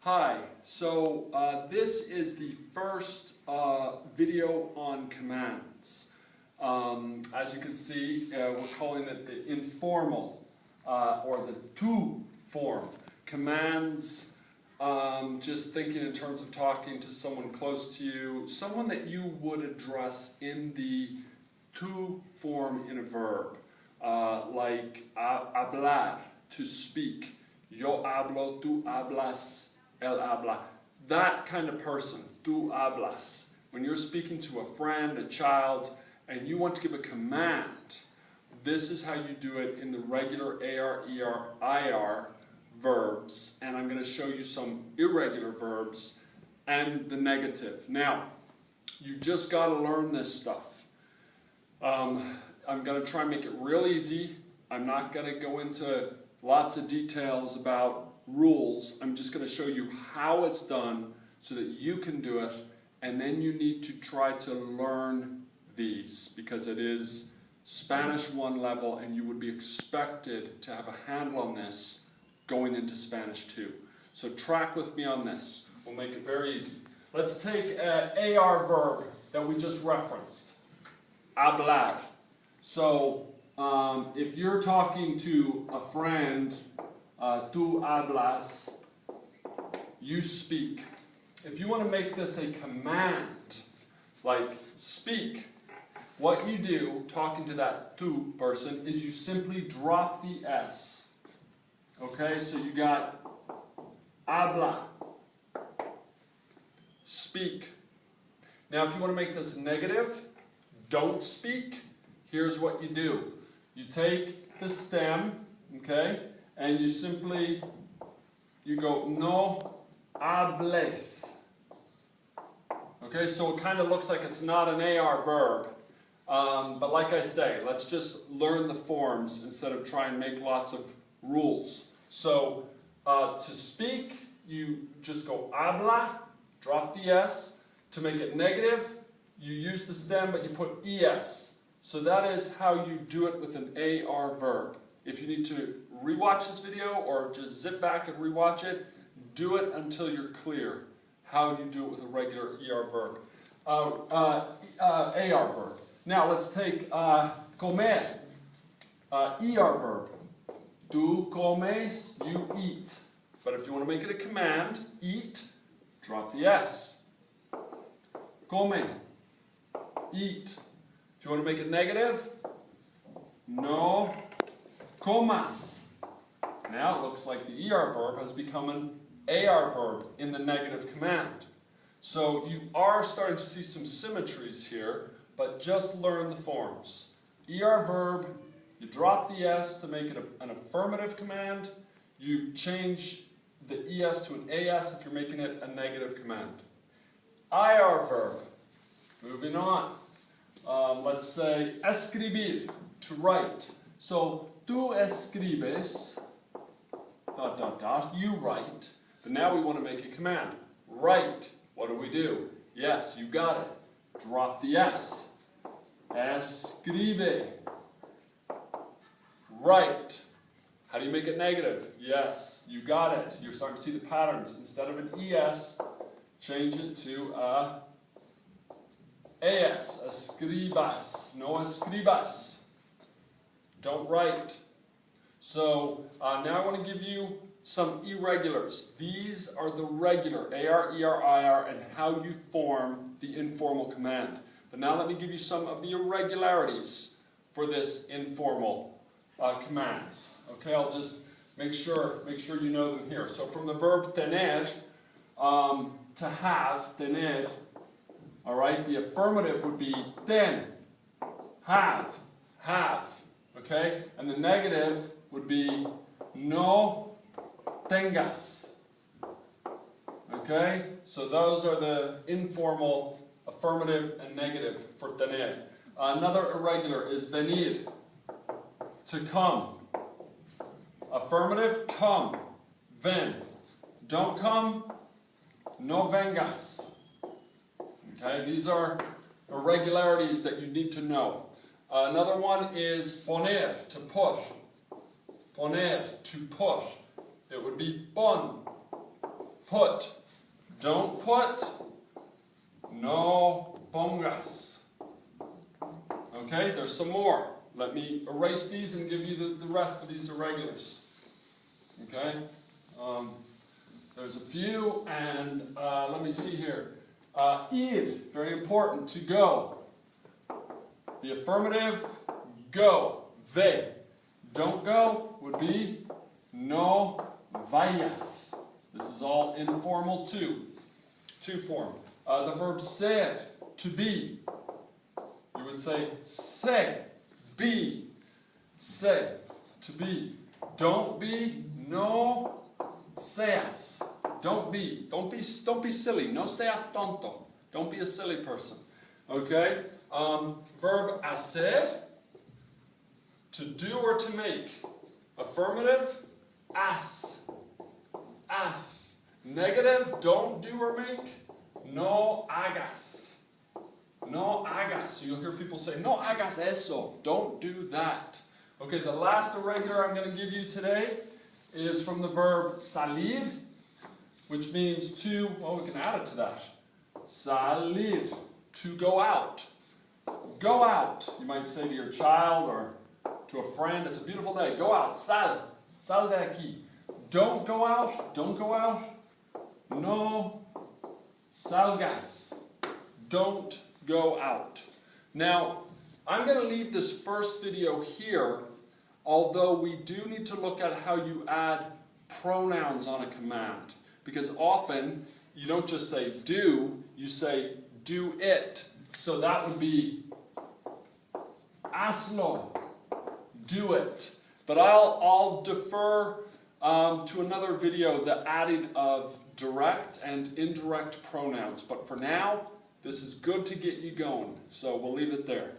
Hi, so this is the first video on commands. As you can see, we're calling it the informal or the tu form. Commands, just thinking in terms of talking to someone close to you, someone that you would address in the tu form in a verb, like hablar, to speak. Yo hablo, tú hablas, él habla. That kind of person, tú hablas. When you're speaking to a friend, a child, and you want to give a command, this is how you do it in the regular AR, ER, IR verbs. And I'm going to show you some irregular verbs and the negative. Now, you just got to learn this stuff. I'm going to try and make it real easy. I'm not going to go into lots of details about rules. I'm just going to show you how it's done so that you can do it, and then you need to try to learn these because it is Spanish 1 level and you would be expected to have a handle on this going into Spanish 2. So track with me on this. We'll make it very easy. Let's take an AR verb that we just referenced, hablar. So if you're talking to a friend, tú hablas, you speak. If you want to make this a command, like speak, what you do, talking to that tú person, is you simply drop the S. Okay, so you got habla, speak. Now if you want to make this negative, don't speak, here's what you do. You take the stem, okay, and you simply, you go, no hables. Okay, so it kind of looks like it's not an AR verb. But like I say, let's just learn the forms instead of try and make lots of rules. So, to speak, you just go habla, drop the S. To make it negative, you use the stem, but you put ES. So that is how you do it with an AR verb. If you need to rewatch this video or just zip back and rewatch it, do it until you're clear how you do it with a regular ER verb. AR verb. Now let's take comer, ER verb. Tú comes, you eat. But if you want to make it a command, eat, drop the S. Come, eat. If you want to make it negative, no comas. Now it looks like the ER verb has become an AR verb in the negative command. So you are starting to see some symmetries here, but just learn the forms. ER verb, you drop the S to make it an affirmative command. You change the ES to an AS if you're making it a negative command. IR verb, moving on. Let's say escribir, to write. So, tú escribes, ... you write. But now we want to make a command. Write. What do? Yes, you got it. Drop the S. Escribe. Write. How do you make it negative? Yes, you got it. You're starting to see the patterns. Instead of an ES, change it to a AS. Escribas. No escribas. Don't write. So now I want to give you some irregulars. These are the regular AR, ER, IR, and how you form the informal command. But now let me give you some of the irregularities for this informal commands. Okay, I'll just make sure you know them here. So from the verb tener, to have, tener, all right, the affirmative would be ten, have. Okay, and the negative would be no tengas. Okay, so those are the informal affirmative and negative for tener. Another irregular is venir, to come. Affirmative, come. Ven. Don't come, no vengas. Okay, these are irregularities that you need to know. Another one is poner, to put. Poner, to put. It would be pon. put. Don't put. No pongas. Okay, there's some more. Let me erase these and give you the rest of these irregulars. Okay, there's a few, and let me see here. Ir, very important, to go. The affirmative, go. Ve. Don't go would be no vayas. This is all informal too. To form. The verb ser, to be. You would say se, be. Se, to be. Don't be, no seas. Don't be silly. No seas tonto. Don't be a silly person. Okay? Verb hacer, to do or to make. Affirmative, haz. Haz. Negative, don't do or make. No hagas. No hagas. You'll hear people say, no hagas eso. Don't do that. Okay, the last irregular I'm going to give you today is from the verb salir, which means to, well, we can add it to that. Salir, to go out. Go out. You might say to your child or to a friend, it's a beautiful day. Go out. Sal. Sal de aquí. Don't go out. Don't go out. No salgas. Don't go out. Now, I'm going to leave this first video here, although we do need to look at how you add pronouns on a command. Because often, you don't just say do, you say do it. So that would be hazlo, do it. But I'll defer to another video the adding of direct and indirect pronouns. But for now, this is good to get you going. So we'll leave it there.